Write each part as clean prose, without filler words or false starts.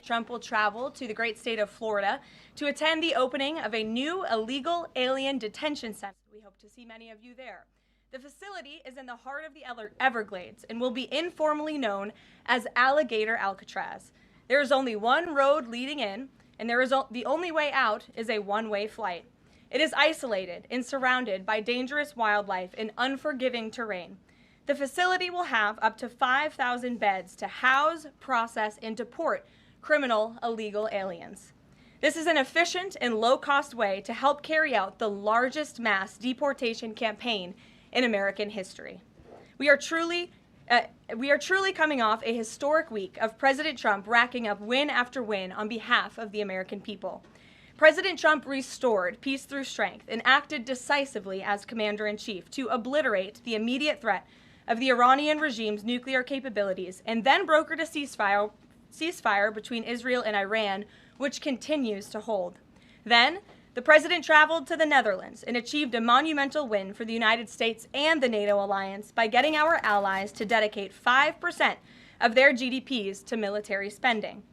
Trump will travel to the great state of Florida to attend the opening of a new illegal alien detention center. We hope to see many of you there. The facility is in the heart of the Everglades and will be informally known as Alligator Alcatraz. There is only one road leading in, and the only way out is a one-way flight. It is isolated and surrounded by dangerous wildlife and unforgiving terrain. The facility will have up to 5,000 beds to house, process, and deport criminal illegal aliens. This is an efficient and low-cost way to help carry out the largest mass deportation campaign in American history. We are truly coming off a historic week of President Trump racking up win after win on behalf of the American people. President Trump restored peace through strength and acted decisively as commander-in-chief to obliterate the immediate threat of the Iranian regime's nuclear capabilities, and then brokered a ceasefire between Israel and Iran, which continues to hold. Then, the president traveled to the Netherlands and achieved a monumental win for the United States and the NATO alliance by getting our allies to dedicate 5% of their GDPs to military spending.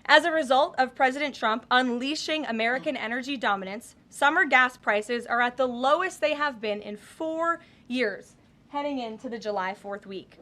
As a result of President Trump unleashing American energy dominance, summer gas prices are at the lowest they have been in 4 years, heading into the July 4th week.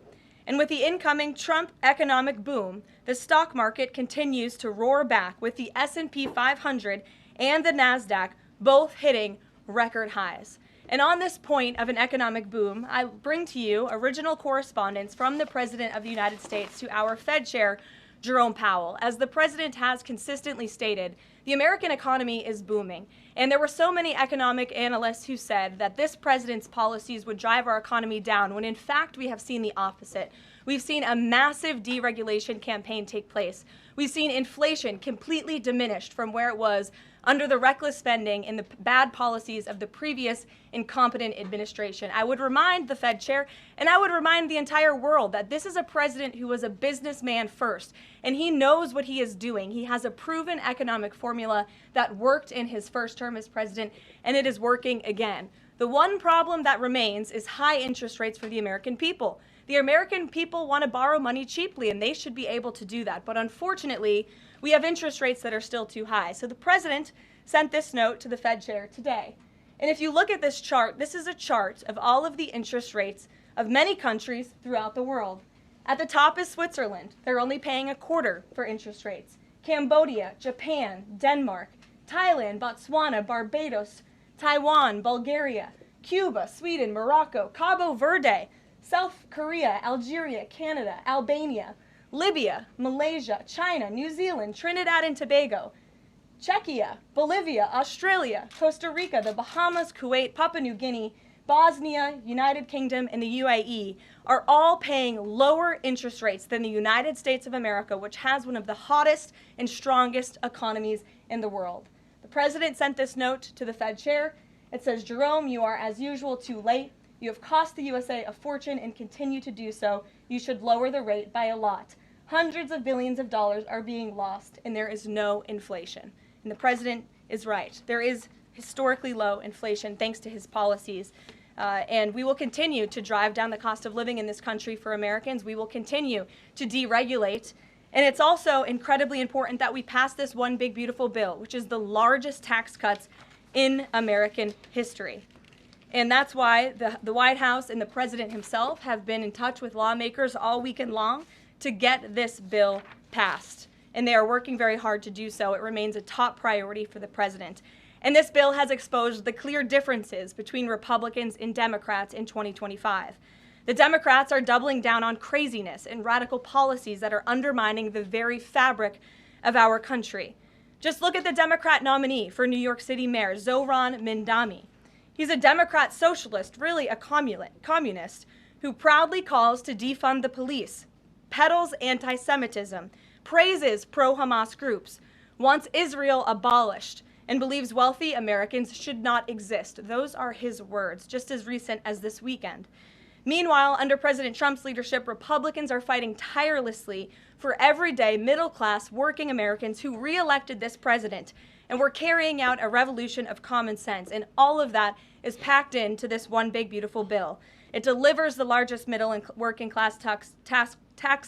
And with the incoming Trump economic boom, the stock market continues to roar back, with the S&P 500 and the NASDAQ both hitting record highs. And on this point of an economic boom, I bring to you original correspondence from the President of the United States to our Fed Chair, Jerome Powell. As the President has consistently stated, the American economy is booming. And there were so many economic analysts who said that this president's policies would drive our economy down, when in fact we have seen the opposite. We've seen a massive deregulation campaign take place. We've seen inflation completely diminished from where it was under the reckless spending and the bad policies of the previous incompetent administration. I would remind the Fed chair, and I would remind the entire world, that this is a president who was a businessman first, and he knows what he is doing. He has a proven economic formula that worked in his first term as president, and it is working again. The one problem that remains is high interest rates for the American people. The American people want to borrow money cheaply, and they should be able to do that. But unfortunately, we have interest rates that are still too high. So the president sent this note to the Fed chair today. And if you look at this chart, this is a chart of all of the interest rates of many countries throughout the world. At the top is Switzerland. They're only paying a quarter for interest rates. Cambodia, Japan, Denmark, Thailand, Botswana, Barbados, Taiwan, Bulgaria, Cuba, Sweden, Morocco, Cabo Verde, South Korea, Algeria, Canada, Albania, Libya, Malaysia, China, New Zealand, Trinidad and Tobago, Czechia, Bolivia, Australia, Costa Rica, the Bahamas, Kuwait, Papua New Guinea, Bosnia, United Kingdom, and the UAE are all paying lower interest rates than the United States of America, which has one of the hottest and strongest economies in the world. The president sent this note to the Fed chair. It says, "Jerome, you are as usual too late. You have cost the USA a fortune and continue to do so. You should lower the rate by a lot. Hundreds of billions of dollars are being lost, and there is no inflation." And the president is right. There is historically low inflation thanks to his policies. And we will continue to drive down the cost of living in this country for Americans. We will continue to deregulate. And it's also incredibly important that we pass this one big, beautiful bill, which is the largest tax cuts in American history. And that's why the White House and the president himself have been in touch with lawmakers all weekend long to get this bill passed. And they are working very hard to do so. It remains a top priority for the president. And this bill has exposed the clear differences between Republicans and Democrats in 2025. The Democrats are doubling down on craziness and radical policies that are undermining the very fabric of our country. Just look at the Democrat nominee for New York City Mayor, Zohran Mamdani. He's a Democrat socialist, really a communist, who proudly calls to defund the police, peddles anti-Semitism, praises pro-Hamas groups, wants Israel abolished, and believes wealthy Americans should not exist. Those are his words, just as recent as this weekend. Meanwhile, under President Trump's leadership, Republicans are fighting tirelessly for everyday middle-class working Americans who re-elected this president, and we're carrying out a revolution of common sense, and all of that is packed into this one big, beautiful bill. It delivers the largest middle and working class tax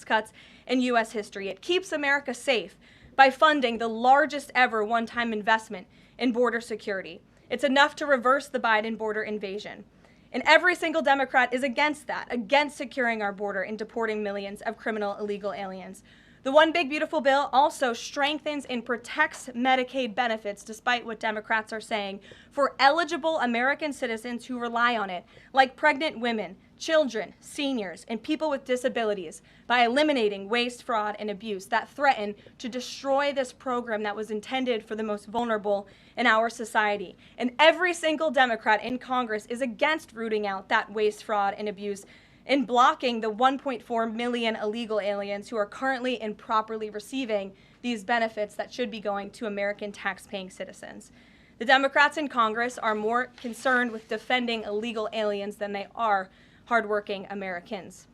cuts in U.S. history. It keeps America safe by funding the largest ever one-time investment in border security. It's enough to reverse the Biden border invasion. And every single Democrat is against that, against securing our border and deporting millions of criminal illegal aliens. The One Big Beautiful Bill also strengthens and protects Medicaid benefits, despite what Democrats are saying, for eligible American citizens who rely on it, like pregnant women, children, seniors, and people with disabilities, by eliminating waste, fraud, and abuse that threaten to destroy this program that was intended for the most vulnerable in our society. And every single Democrat in Congress is against rooting out that waste, fraud, and abuse and blocking the 1.4 million illegal aliens who are currently improperly receiving these benefits that should be going to American tax-paying citizens. The Democrats in Congress are more concerned with defending illegal aliens than they are hardworking Americans.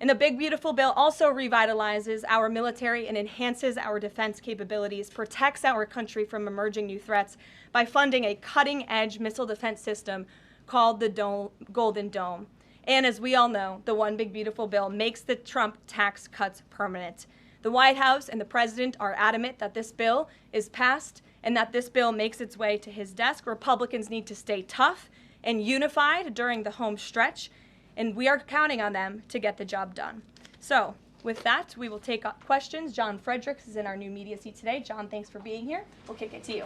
And the Big Beautiful Bill also revitalizes our military and enhances our defense capabilities, protects our country from emerging new threats by funding a cutting-edge missile defense system called the Golden Dome. And as we all know, the One Big Beautiful Bill makes the Trump tax cuts permanent. The White House and the president are adamant that this bill is passed and that this bill makes its way to his desk. Republicans need to stay tough and unified during the home stretch, and we are counting on them to get the job done. So with that, we will take questions. John Fredericks is in our new media seat today. John, thanks for being here. We'll kick it to you.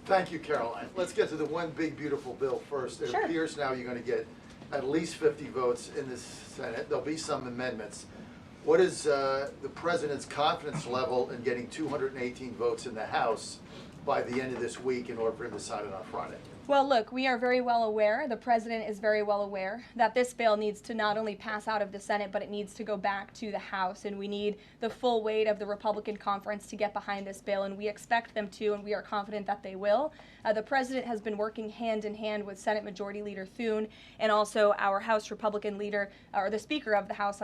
Thank you, Karoline. Let's get to the One Big Beautiful Bill first. It appears now you're going to get at least 50 votes in the Senate. There'll be some amendments. What is the president's confidence level in getting 218 votes in the House by the end of this week in order for him to sign it on Friday? Well, look, we are very well aware, the president is very well aware, that this bill needs to not only pass out of the Senate, but it needs to go back to the House, and we need the full weight of the Republican conference to get behind this bill, and we expect them to, and we are confident that they will. The president has been working hand in hand with Senate Majority Leader Thune and also our House Republican leader, or the Speaker of the House,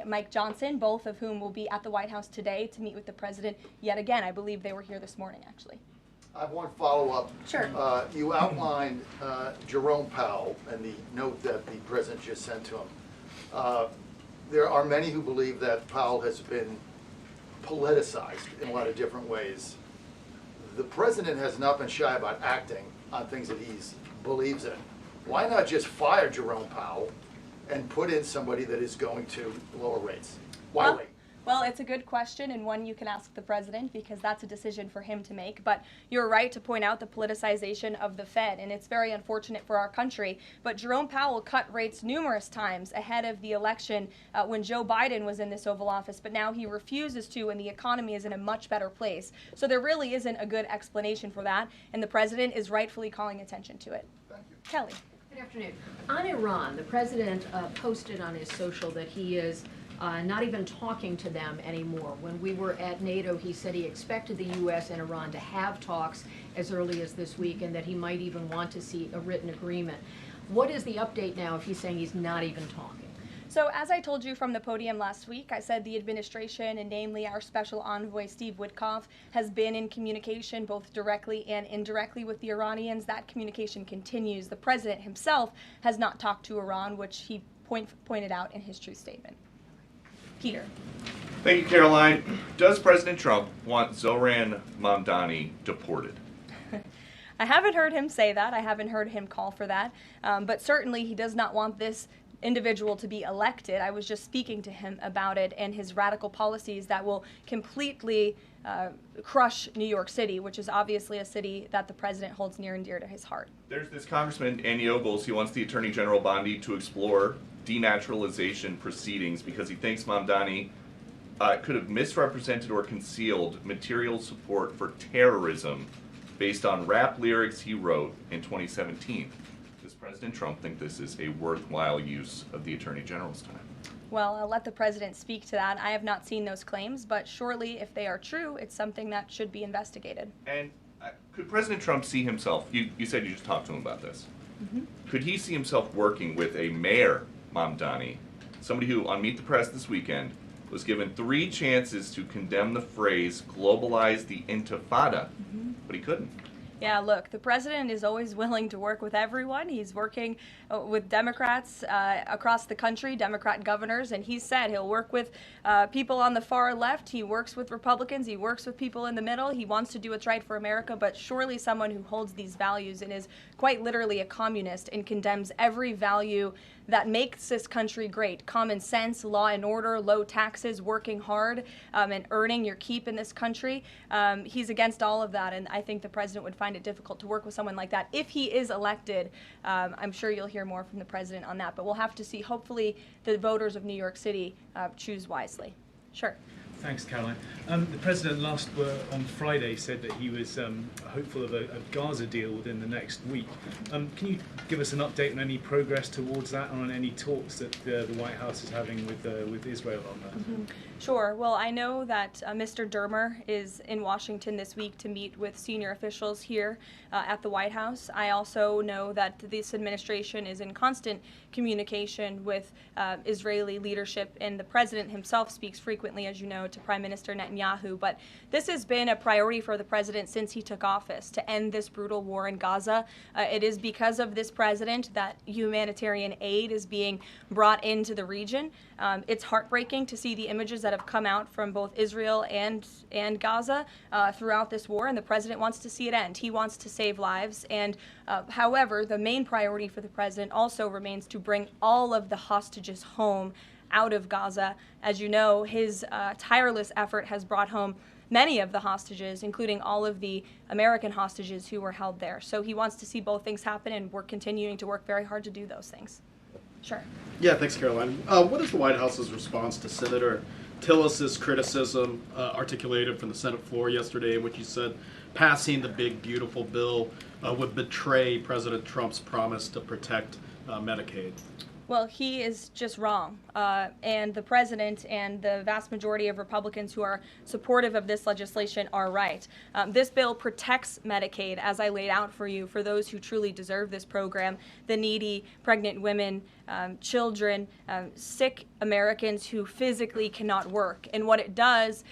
Mike Johnson, both of whom will be at the White House today to meet with the president yet again. I believe they were here this morning, actually. I have one follow-up. Sure. You outlined Jerome Powell and the note that the president just sent to him. There are many who believe that Powell has been politicized in a lot of different ways. The president has not been shy about acting on things that he believes in. Why not just fire Jerome Powell and put in somebody that is going to lower rates? Why wait? Well, it's a good question, and one you can ask the president, because that's a decision for him to make. But you're right to point out the politicization of the Fed, and it's very unfortunate for our country. But Jerome Powell cut rates numerous times ahead of the election when Joe Biden was in this Oval Office, but now he refuses to, and the economy is in a much better place. So there really isn't a good explanation for that, and the president is rightfully calling attention to it. Thank you. Kelly. Good afternoon. On Iran, the president posted on his social that he is not even talking to them anymore. When we were at NATO, he said he expected the U.S. and Iran to have talks as early as this week, and that he might even want to see a written agreement. What is the update now if he's saying he's not even talking? So as I told you from the podium last week, I said the administration, and namely our special envoy Steve Witkoff, has been in communication both directly and indirectly with the Iranians. That communication continues. The president himself has not talked to Iran, which he pointed out in his truth statement. Peter. Thank you, Caroline. Does President Trump want Zoran Mamdani deported? I haven't heard him say that. I haven't heard him call for that. But certainly he does not want this individual to be elected. I was just speaking to him about it and his radical policies that will completely crush New York City, which is obviously a city that the president holds near and dear to his heart. There's this Congressman Andy Ogles. He wants the Attorney General Bondi to explore denaturalization proceedings because he thinks Mamdani could have misrepresented or concealed material support for terrorism based on rap lyrics he wrote in 2017. Does President Trump think this is a worthwhile use of the Attorney General's time? Well, I'll let the president speak to that. I have not seen those claims, but surely if they are true, it's something that should be investigated. And could President Trump see himself, you said you just talked to him about this, could he see himself working with a mayor, Mamdani, somebody who on Meet the Press this weekend was given 3 chances to condemn the phrase globalize the intifada, but he couldn't? Yeah, look, the president is always willing to work with everyone. He's working with Democrats across the country, Democrat governors, and he said he'll work with people on the far left. He works with Republicans. He works with people in the middle. He wants to do what's right for America, but surely someone who holds these values and is quite literally a communist and condemns every value that makes this country great. Common sense, law and order, low taxes, working hard, and earning your keep in this country. He's against all of that, and I think the president would find it difficult to work with someone like that. If he is elected, I'm sure you'll hear more from the president on that, but we'll have to see. Hopefully the voters of New York City choose wisely. Sure. Thanks, Caroline. The president on Friday said that he was hopeful of a Gaza deal within the next week. Can you give us an update on any progress towards that, and on any talks that the White House is having with Israel on that? Mm-hmm. Sure. Well, I know that Mr. Dermer is in Washington this week to meet with senior officials here at the White House. I also know that this administration is in constant communication with Israeli leadership, and the president himself speaks frequently, as you know, to Prime Minister Netanyahu. But this has been a priority for the president since he took office, to end this brutal war in Gaza. It is because of this president that humanitarian aid is being brought into the region. It's heartbreaking to see the images that have come out from both Israel and Gaza throughout this war, and the president wants to see it end. He wants to save lives, and however, the main priority for the president also remains to bring all of the hostages home out of Gaza. As you know, his tireless effort has brought home many of the hostages, including all of the American hostages who were held there. So he wants to see both things happen, and we're continuing to work very hard to do those things. Sure. Yeah, thanks, Caroline. What is the White House's response to Senator Tillis's criticism articulated from the Senate floor yesterday, in which he said passing the big, beautiful bill would betray President Trump's promise to protect Medicaid? Well, he is just wrong. And the president and the vast majority of Republicans who are supportive of this legislation are right. This bill protects Medicaid, as I laid out for you, for those who truly deserve this program, the needy, pregnant women, children, sick Americans who physically cannot work. And what it does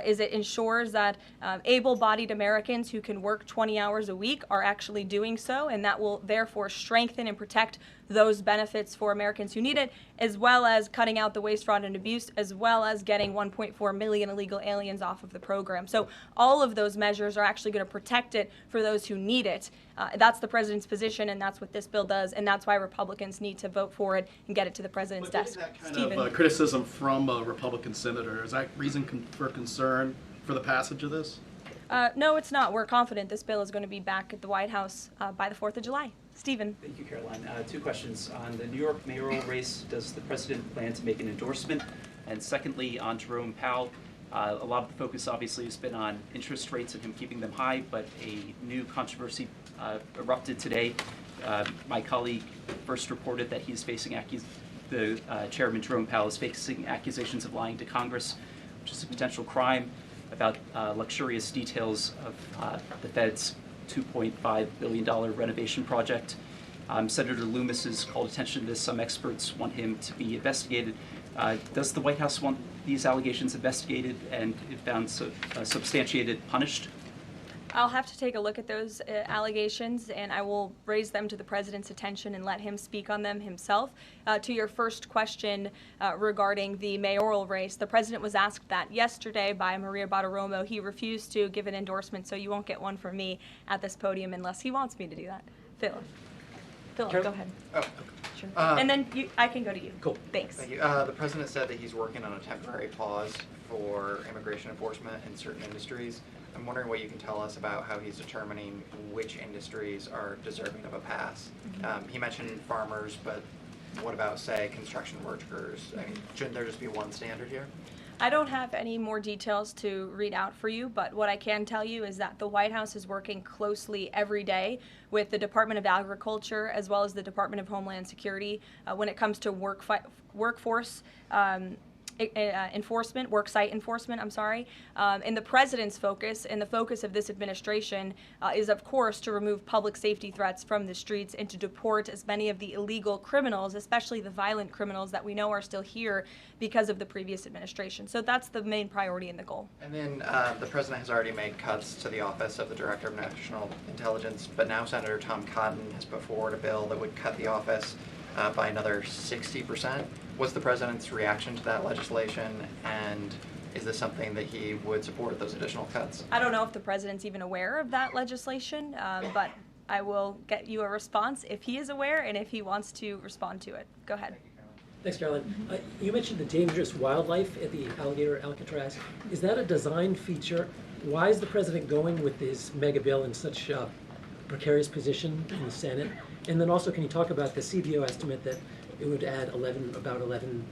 is it ensures that able-bodied Americans who can work 20 hours a week are actually doing so, and that will therefore strengthen and protect those benefits for Americans who need it, as well as cutting out the waste, fraud, and abuse, as well as getting 1.4 million illegal aliens off of the program. So all of those measures are actually going to protect it for those who need it. That's the president's position, and that's what this bill does, and that's why Republicans need to vote for it and get it to the president's desk. That kind of criticism from a Republican senator, is that reason for concern for the passage of this? No, it's not. We're confident this bill is going to be back at the White House by the 4th of July. Stephen. Thank you, Caroline. Two questions. On the New York mayoral race, does the president plan to make an endorsement? And secondly, on Jerome Powell, a lot of the focus obviously has been on interest rates and him keeping them high, but a new controversy erupted today. My colleague first reported that he's facing Chairman Jerome Powell is facing accusations of lying to Congress, which is a potential crime, about luxurious details of the Fed's $2.5 billion renovation project. Senator Loomis has called attention to this. Some experts want him to be investigated. Does the White House want these allegations investigated and, if found substantiated, punished? I'll have to take a look at those allegations, and I will raise them to the president's attention and let him speak on them himself. To your first question regarding the mayoral race, the president was asked that yesterday by Maria Bartiromo. He refused to give an endorsement, so you won't get one from me at this podium unless he wants me to do that. Philip, go ahead. Oh, Sure. And then I can go to you. cool. Thanks. Thank you. The president said that he's working on a temporary pause for immigration enforcement in certain industries. I'm wondering what you can tell us about how he's determining which industries are deserving of a pass. He mentioned farmers, but what about, say, construction workers? I mean, shouldn't there just be one standard here? I don't have any more details to read out for you, but what I can tell you is that the White House is working closely every day with the Department of Agriculture as well as the Department of Homeland Security when it comes to workforce enforcement, work site enforcement, I'm sorry. And the president's focus and the focus of this administration is, of course, to remove public safety threats from the streets and to deport as many of the illegal criminals, especially the violent criminals that we know are still here because of the previous administration. So that's the main priority and the goal. And then the president has already made cuts to the office of the Director of National Intelligence, but now Senator Tom Cotton has put forward a bill that would cut the office by another 60%. What's the president's reaction to that legislation, and is this something that he would support, those additional cuts? I don't know if the president's even aware of that legislation, but I will get you a response if he is aware and if he wants to respond to it. Go ahead. Thanks, Caroline. You mentioned the dangerous wildlife at the alligator Alcatraz. Is that a design feature? Why is the president going with this mega bill in such a precarious position in the Senate? And then also, can you talk about the CBO estimate that it would add about 11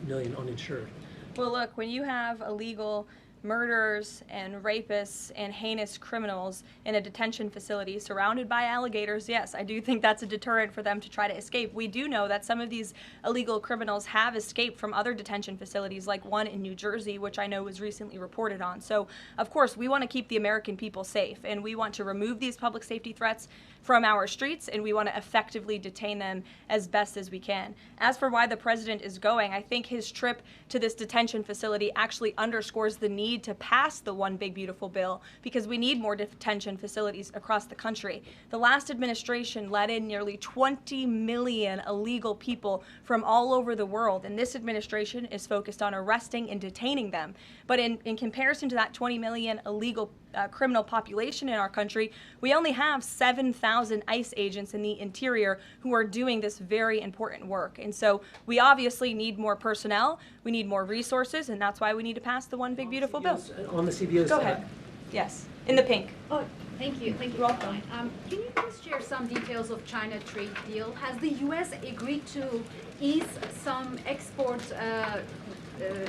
million uninsured? Well, look, when you have illegal murderers and rapists and heinous criminals in a detention facility surrounded by alligators, yes, I do think that's a deterrent for them to try to escape. We do know that some of these illegal criminals have escaped from other detention facilities, like one in New Jersey, which I know was recently reported on. So, of course, we want to keep the American people safe, and we want to remove these public safety threats from our streets, and we want to effectively detain them as best as we can. As for why the president is going, I think his trip to this detention facility actually underscores the need to pass the One Big Beautiful Bill, because we need more detention facilities across the country. The last administration let in nearly 20 million illegal people from all over the world, and this administration is focused on arresting and detaining them. But in comparison to that 20 million illegal criminal population in our country, we only have 7,000 ICE agents in the interior who are doing this very important work. And so we obviously need more personnel, we need more resources, and that's why we need to pass the One Big Beautiful Bill. On the CBOs. Go ahead. Yes, in the pink. Oh, thank you, Welcome. Caroline. Can you please share some details of China trade deal? Has the U.S. agreed to ease some export,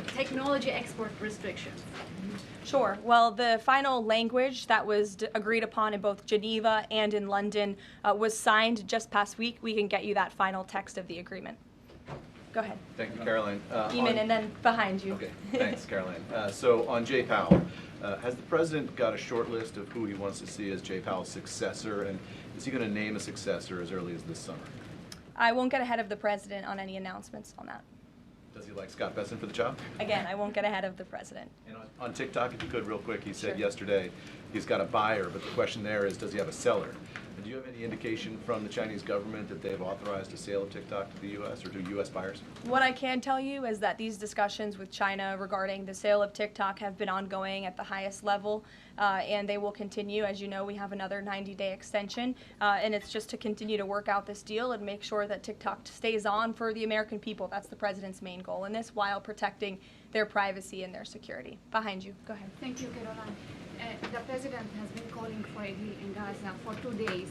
technology export restrictions? Sure. Well, the final language that was agreed upon in both Geneva and in London was signed just past week. We can get you that final text of the agreement. Go ahead. Thank you, Caroline. Eamon, and then behind you. Okay, thanks, Caroline. So on Jay Powell, has the president got a short list of who he wants to see as Jay Powell's successor, and is he going to name a successor as early as this summer? I won't get ahead of the president on any announcements on that. Does he like Scott Besson for the job? Again, I won't get ahead of the president. And on TikTok, if you could, real quick, he said Sure. yesterday he's got a buyer, but the question there is, does he have a seller? And do you have any indication from the Chinese government that they've authorized a sale of TikTok to the U.S. or to U.S. buyers? What I can tell you is that these discussions with China regarding the sale of TikTok have been ongoing at the highest level, and they will continue. As you know, we have another 90-day extension, and it's just to continue to work out this deal and make sure that TikTok stays on for the American people. That's the president's main goal in this, while protecting their privacy and their security. Behind you. Go ahead. Thank you, Caroline. The president has been calling for a deal in Gaza for 2 days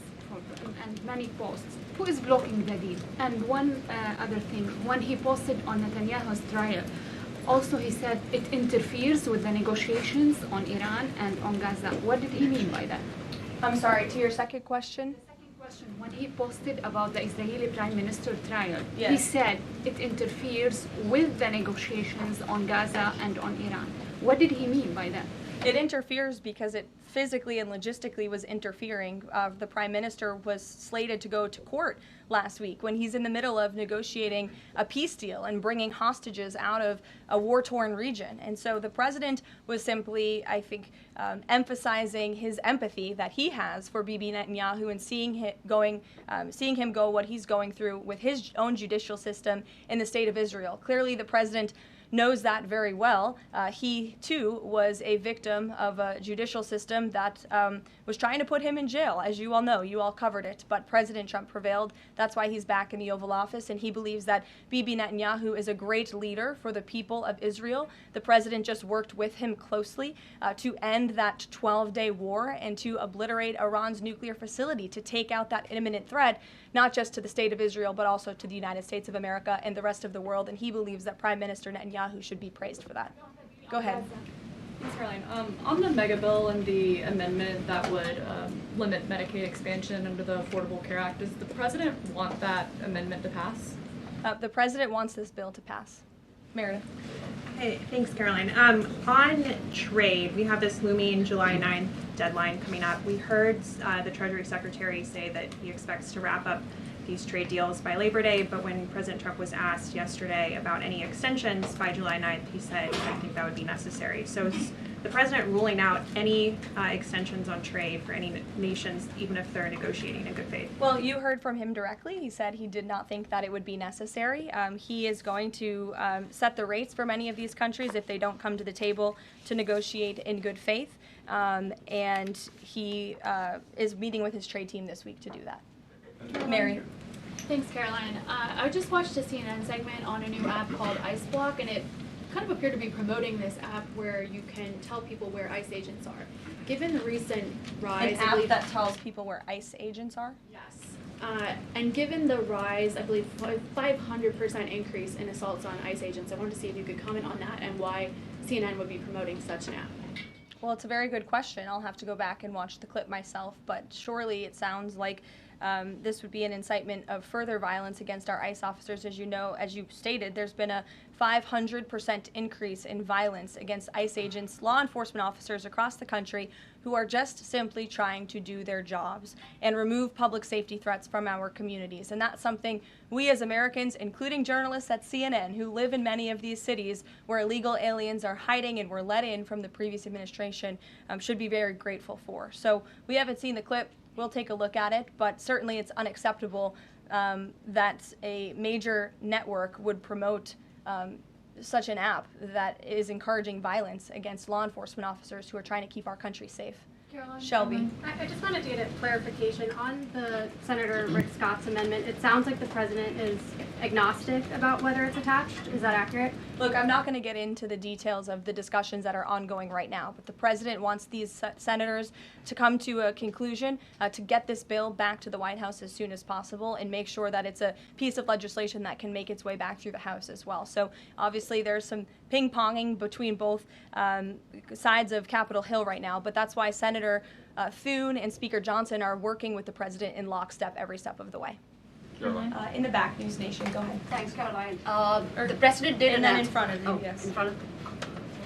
and many posts. Who is blocking the deal? And one other thing, when he posted on Netanyahu's trial, also he said it interferes with the negotiations on Iran and on Gaza. What did he mean by that? I'm sorry, to your second question? The second question, when he posted about the Israeli Prime Minister trial, Yes. he said it interferes with the negotiations on Gaza and on Iran. What did he mean by that? It interferes because it physically and logistically was interfering. The prime minister was slated to go to court last week when he's in the middle of negotiating a peace deal and bringing hostages out of a war-torn region. And so the president was simply, I think, emphasizing his empathy that he has for Bibi Netanyahu and seeing him go what he's going through with his own judicial system in the state of Israel. Clearly, the president knows that very well. He, too, was a victim of a judicial system that was trying to put him in jail. As you all know, you all covered it, but President Trump prevailed. That's why he's back in the Oval Office, and he believes that Bibi Netanyahu is a great leader for the people of Israel. The president just worked with him closely to end that 12-day war and to obliterate Iran's nuclear facility, to take out that imminent threat, not just to the state of Israel, but also to the United States of America and the rest of the world. And he believes that Prime Minister Netanyahu should be praised for that. Go ahead. Thanks, Caroline. On the mega bill and the amendment that would limit Medicaid expansion under the Affordable Care Act, does the president want that amendment to pass? The president wants this bill to pass. Meredith. Hey, thanks, Caroline. On trade, we have this looming July 9th deadline coming up. We heard the Treasury Secretary say that he expects to wrap up these trade deals by Labor Day, but when President Trump was asked yesterday about any extensions by July 9th, he said he didn't think that would be necessary. So is the president ruling out any extensions on trade for any nations, even if they're negotiating in good faith? Well, you heard from him directly. He said he did not think that it would be necessary. He is going to set the rates for many of these countries if they don't come to the table to negotiate in good faith. And he is meeting with his trade team this week to do that. Mary. Thanks, Caroline. I just watched a CNN segment on a new app called Ice Block, and it kind of appeared to be promoting this app where you can tell people where ICE agents are. Given the recent rise, An app that tells people where ICE agents are? Yes. And given the rise, I believe 500% increase in assaults on ICE agents, I wanted to see if you could comment on that and why CNN would be promoting such an app. Well, it's a very good question. I'll have to go back and watch the clip myself, but surely it sounds like this would be an incitement of further violence against our ICE officers. As you know, as you stated, there's been a 500% increase in violence against ICE agents, law enforcement officers across the country who are just simply trying to do their jobs and remove public safety threats from our communities. And that's something we as Americans, including journalists at CNN who live in many of these cities where illegal aliens are hiding and were let in from the previous administration, should be very grateful for. So we haven't seen the clip. We'll take a look at it, but certainly it's unacceptable that a major network would promote such an app that is encouraging violence against law enforcement officers who are trying to keep our country safe. Caroline, Shelby. I just wanted to get a clarification on the Senator Rick Scott's amendment. It sounds like the president is agnostic about whether it's attached. Is that accurate? Look, I'm not going to get into the details of the discussions that are ongoing right now, but the president wants these senators to come to a conclusion, to get this bill back to the White House as soon as possible and make sure that it's a piece of legislation that can make its way back through the House as well. So obviously there's some ping-ponging between both sides of Capitol Hill right now, but that's why Senator Thune and Speaker Johnson are working with the president in lockstep every step of the way. In the back, News Nation, go ahead. Thanks, Caroline. The president did and then announce. in front of you, yes. In front of.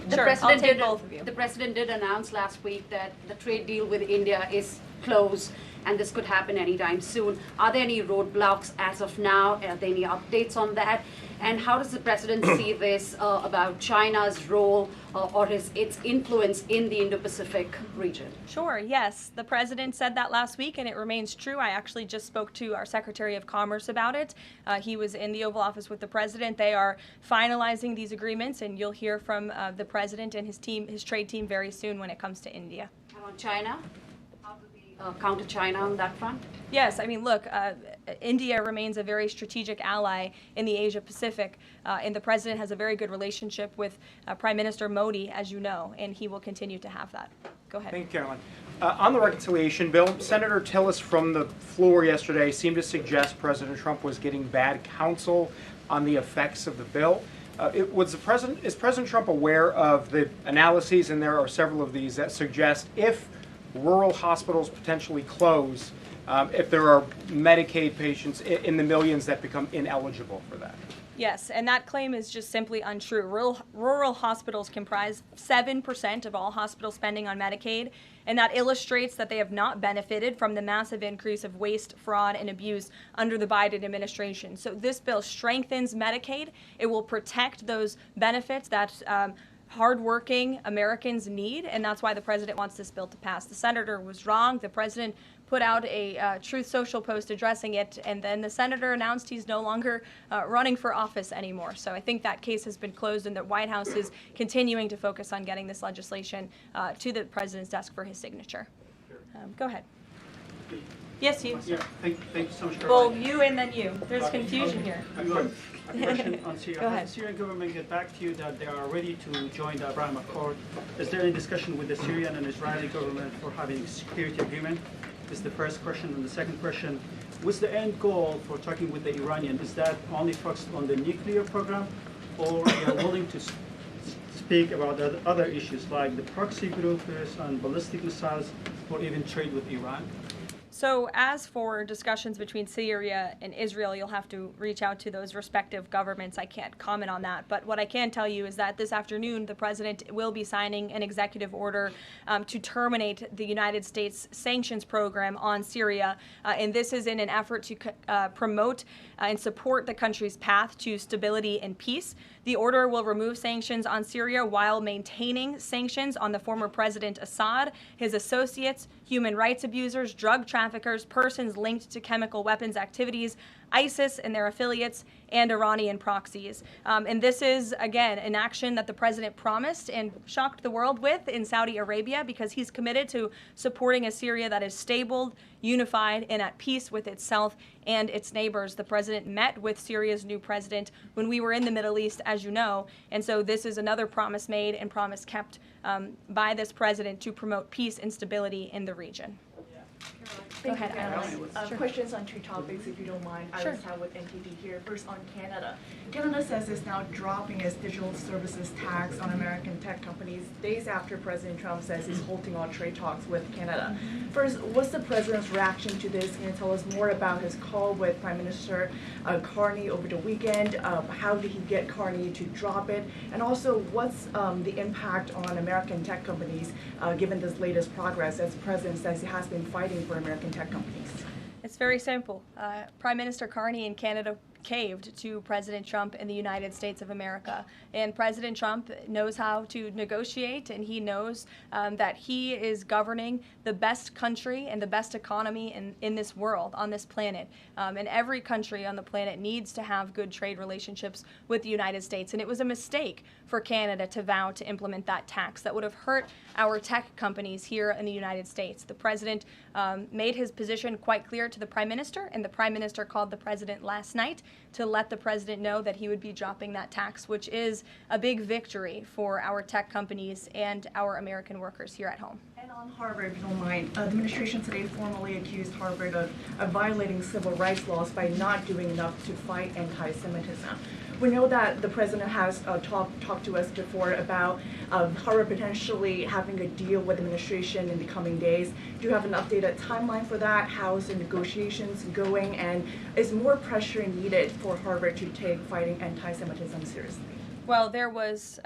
The Sure, president I'll take did. both of you. The president did announce last week that the trade deal with India is closed, and this could happen anytime soon. Are there any roadblocks as of now? Are there any updates on that? And how does the president see this about China's role or its influence in the Indo-Pacific region? Sure, yes. The president said that last week, and it remains true. I actually just spoke to our Secretary of Commerce about it. He was in the Oval Office with the president. They are finalizing these agreements, and you'll hear from the president and his team, his trade team, very soon when it comes to India. And on China? How do we counter China on that front? Yes, I mean, look, India remains a very strategic ally in the Asia Pacific, and the president has a very good relationship with Prime Minister Modi, as you know, and he will continue to have that. Go ahead. Thank you, Caroline. On the reconciliation bill, Senator Tillis from the floor yesterday seemed to suggest President Trump was getting bad counsel on the effects of the bill. Is President Trump aware of the analyses, and there are several of these, that suggest if rural hospitals potentially close, if there are Medicaid patients in the millions that become ineligible for that? Yes, and that claim is just simply untrue. Rural hospitals comprise 7% of all hospital spending on Medicaid, and that illustrates that they have not benefited from the massive increase of waste, fraud, and abuse under the Biden administration. So this bill strengthens Medicaid. It will protect those benefits that hardworking Americans need, and that's why the president wants this bill to pass. The senator was wrong. The president put out a Truth Social post addressing it, and then the senator announced he's no longer running for office anymore. So I think that case has been closed, and the White House is continuing to focus on getting this legislation to the president's desk for his signature. Go ahead. Yes, you. Yeah, thank you so much. Well, you and then you. There's confusion here. A question on Syria. Go ahead. Has the Syrian government get back to you that they are ready to join the Abraham Accord? Is there any discussion with the Syrian and Israeli government for having a security agreement? This is the first question. And the second question, what's the end goal for talking with the Iranian? Is that only focused on the nuclear program, or they are willing to speak about the other issues like the proxy groups and ballistic missiles, or even trade with Iran? So as for discussions between Syria and Israel, you'll have to reach out to those respective governments. I can't comment on that. But what I can tell you is that this afternoon, the president will be signing an executive order to terminate the United States sanctions program on Syria. And this is in an effort to promote and support the country's path to stability and peace. The order will remove sanctions on Syria while maintaining sanctions on the former President Assad, his associates, human rights abusers, drug traffickers, persons linked to chemical weapons activities, ISIS and their affiliates, and Iranian proxies. And this is, again, an action that the president promised and shocked the world with in Saudi Arabia, because he's committed to supporting a Syria that is stable, unified, and at peace with itself and its neighbors. The president met with Syria's new president when we were in the Middle East, as you know, and so this is another promise made and promise kept by this president to promote peace and stability in the region. Thank Go ahead, you, Alice. Sure. Questions on two topics, if you don't mind. Sure. Alice with NTD here. First, on Canada. Canada says it's now dropping its digital services tax on American tech companies days after President Trump says he's halting all trade talks with Canada. First, what's the president's reaction to this? Can you tell us more about his call with Prime Minister Carney over the weekend? How did he get Carney to drop it? And also, what's the impact on American tech companies given this latest progress, as the president says he has been fighting for American tech companies? It's very simple. Prime Minister Carney in Canada caved to President Trump in the United States of America. And President Trump knows how to negotiate, and he knows that he is governing the best country and the best economy in this world, on this planet. And every country on the planet needs to have good trade relationships with the United States. And it was a mistake for Canada to vow to implement that tax that would have hurt our tech companies here in the United States. The president made his position quite clear to the Prime Minister, and the Prime Minister called the president last night to let the president know that he would be dropping that tax, which is a big victory for our tech companies and our American workers here at home. And on Harvard, if you don't mind, the administration today formally accused Harvard of violating civil rights laws by not doing enough to fight anti-Semitism. We know that the president has talked to us before about Harvard potentially having a deal with the administration in the coming days. Do you have an updated timeline for that? How is the negotiations going? And is more pressure needed for Harvard to take fighting anti-Semitism seriously? Well, there was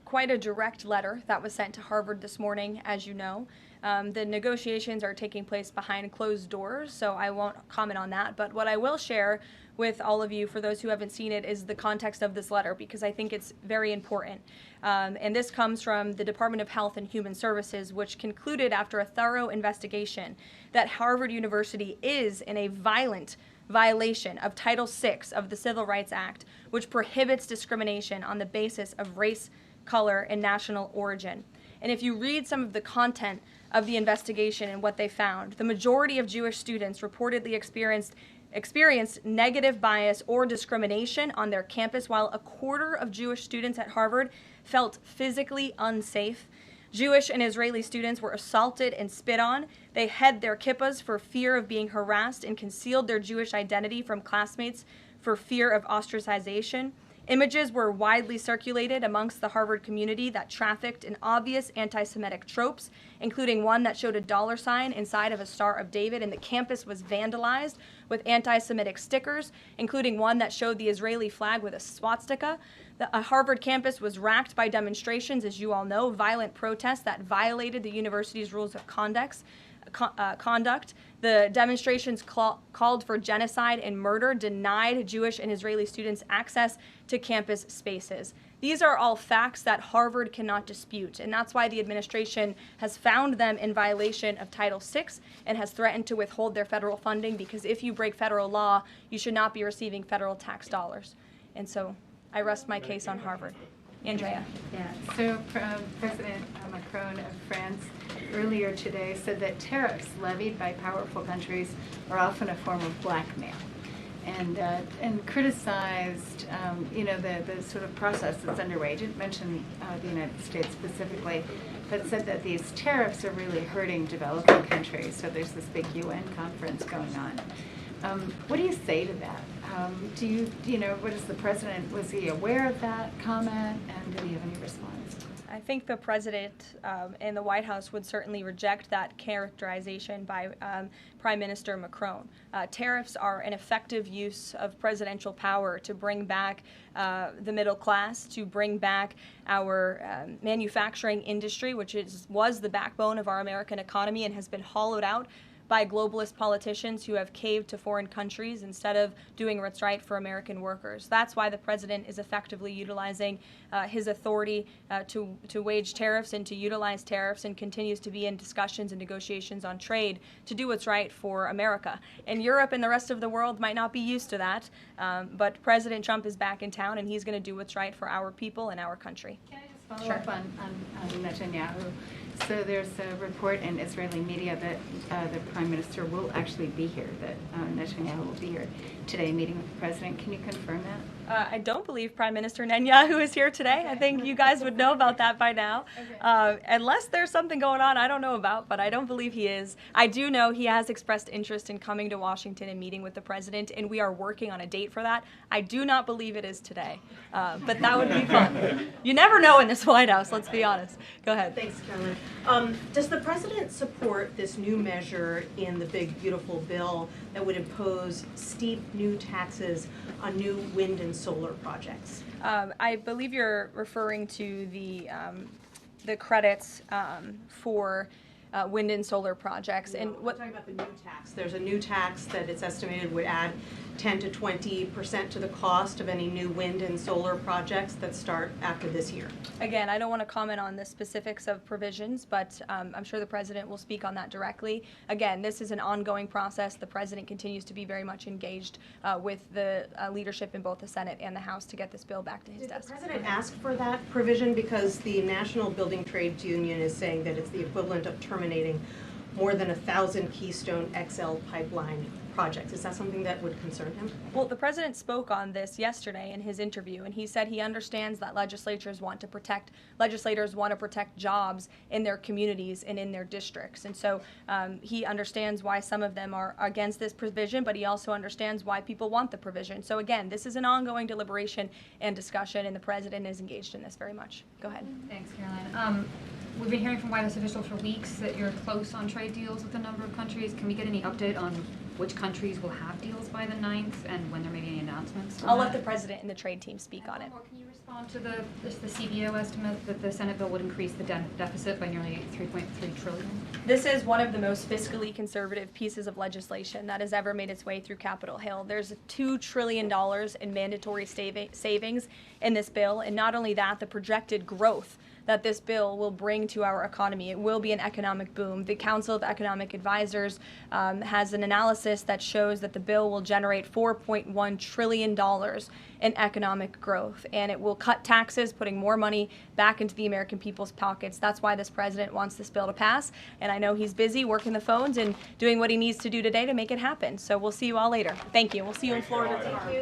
quite a direct letter that was sent to Harvard this morning, as you know. The negotiations are taking place behind closed doors, so I won't comment on that. But what I will share with all of you, for those who haven't seen it, is the context of this letter, because I think it's very important. And this comes from the Department of Health and Human Services, which concluded after a thorough investigation that Harvard University is in a violent violation of Title VI of the Civil Rights Act, which prohibits discrimination on the basis of race, color, and national origin. And if you read some of the content of the investigation and what they found, the majority of Jewish students reportedly experienced negative bias or discrimination on their campus, while a quarter of Jewish students at Harvard felt physically unsafe. Jewish and Israeli students were assaulted and spit on. They hid their kippahs for fear of being harassed and concealed their Jewish identity from classmates for fear of ostracization. Images were widely circulated amongst the Harvard community that trafficked in obvious anti-Semitic tropes, including one that showed a dollar sign inside of a Star of David, and the campus was vandalized with anti-Semitic stickers, including one that showed the Israeli flag with a swastika. The Harvard campus was racked by demonstrations, as you all know, violent protests that violated the university's rules of conduct. The demonstrations called for genocide and murder, denied Jewish and Israeli students access to campus spaces. These are all facts that Harvard cannot dispute, and that's why the administration has found them in violation of Title VI and has threatened to withhold their federal funding, because if you break federal law, you should not be receiving federal tax dollars. And so I rest my case on Harvard. Andrea. Yeah, so President Macron of France earlier today said that tariffs levied by powerful countries are often a form of blackmail, and criticized the sort of process that's underway. Didn't mention the United States specifically, but said that these tariffs are really hurting developing countries. So there's this big UN conference going on. What do you say to that? What is the president, was he aware of that comment, and did he have any response? I think the president and the White House would certainly reject that characterization by Prime Minister Macron. Tariffs are an effective use of presidential power to bring back the middle class, to bring back our manufacturing industry, which was the backbone of our American economy and has been hollowed out by globalist politicians who have caved to foreign countries instead of doing what's right for American workers. That's why the president is effectively utilizing his authority to wage tariffs and to utilize tariffs, and continues to be in discussions and negotiations on trade to do what's right for America. And Europe and the rest of the world might not be used to that, but President Trump is back in town, and he's going to do what's right for our people and our country. Can I just follow up on Netanyahu? So there's a report in Israeli media that the Prime Minister will actually be here, that Netanyahu will be here today meeting with the President. Can you confirm that? I don't believe Prime Minister Netanyahu is here today. I think you guys would know about that by now. Unless there's something going on I don't know about, but I don't believe he is. I do know he has expressed interest in coming to Washington and meeting with the President, and we are working on a date for that. I do not believe it is today, but that would be fun. You never know in this White House, let's be honest. Go ahead. Thanks, Karoline. Does the President support this new measure in the big, beautiful bill that would impose steep new taxes on new wind and solar projects? I believe you're referring to the credits for wind and solar projects. And what I'm talking about the new tax. There's a new tax that it's estimated would add 10 to 20% to the cost of any new wind and solar projects that start after this year. Again, I don't want to comment on the specifics of provisions, but I'm sure the President will speak on that directly. Again, this is an ongoing process. The President continues to be very much engaged with the leadership in both the Senate and the House to get this bill back to his desk. Did the President ask for that provision? Because the National Building Trades Union is saying that it's the equivalent of terminating more than 1,000 Keystone XL pipeline projects. Is that something that would concern him? Well, the President spoke on this yesterday in his interview, and he said he understands that legislators want to protect jobs in their communities and in their districts. And so he understands why some of them are against this provision, but he also understands why people want the provision. So again, this is an ongoing deliberation and discussion, and the President is engaged in this very much. Go ahead. Thanks, Caroline. We've been hearing from White House officials for weeks that you're close on trade deals with a number of countries. Can we get any update on which countries will have deals by the 9th and when there may be any announcements? I'll let the President and the trade team speak on it. Can you respond to the CBO estimate that the Senate bill would increase the deficit by nearly $3.3 trillion? This is one of the most fiscally conservative pieces of legislation that has ever made its way through Capitol Hill. There's $2 trillion in mandatory savings in this bill, and not only that, the projected growth that this bill will bring to our economy. It will be an economic boom. The Council of Economic Advisors has an analysis that shows that the bill will generate $4.1 trillion in economic growth, and it will cut taxes, putting more money back into the American people's pockets. That's why this President wants this bill to pass, and I know he's busy working the phones and doing what he needs to do today to make it happen. So we'll see you all later. Thank you. We'll see you in Florida tomorrow.